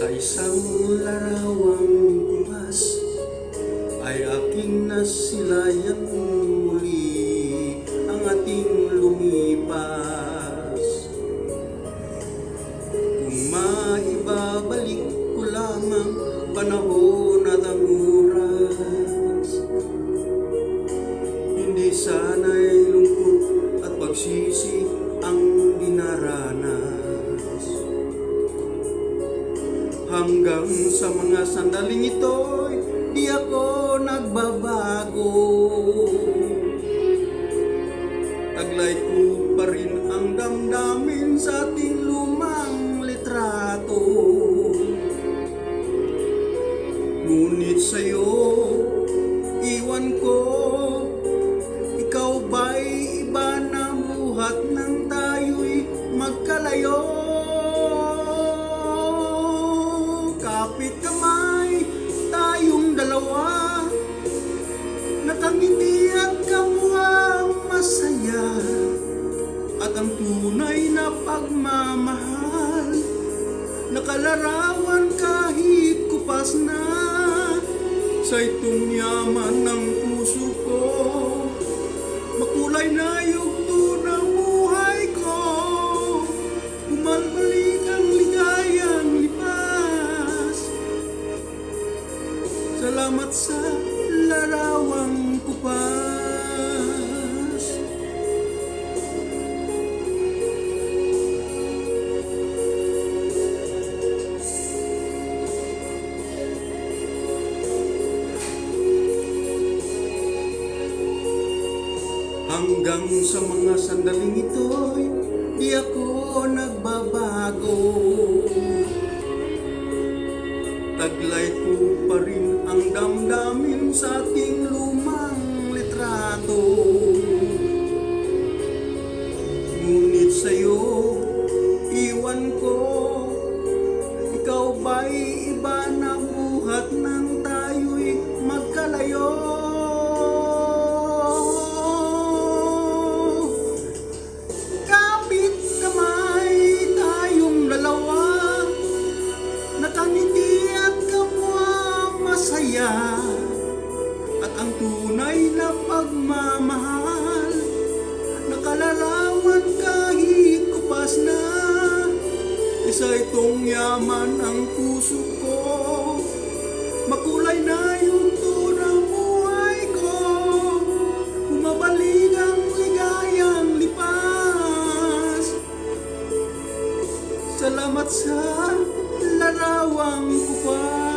Sa isang larawang kumas ay aking nasilayan muli ang ating lumipas. Kung maibabalik ko lamang panahon at ang oras, hindi sana'y lungkot at pagsisi ang dinaranas. Hanggang sa mga sandaling ito'y di ako nagbabago. Taglay ko pa rin ang damdamin sa ating lumang litrato. Ngunit sa'yo, iwan ko, ikaw ba'y iba na buhat nang tayo'y magkalayo? Kapit kamay, tayong dalawa, nakangiti at kamukha masaya, at ang tunay na pagmamahal, nakalarawan kahit kupas na, sa itong yaman ng puso ko, makulay na yugto ng buhay ko, bumalbalik ang ligayang lipas. Salamat sa larawang kupas. Hanggang sa mga sandaling ito'y di ako nagbabago. Taglay ko pa rin ang damdamin sa ating lumang litrato. Ngunit sa'yo, iwan ko, ikaw ba'y iba na buhat nang tayo'y magkalayo? Kapit kamay, tayong dalawa, nakangiti at kamukha masaya, at ang tunay na pagmamahal, nakalarawan kahit kupas na, isa itong yaman ang puso ko, makulay na yugto ng buhay ko, bumabalik ang ligayang lipas. Salamat sa larawang kupas.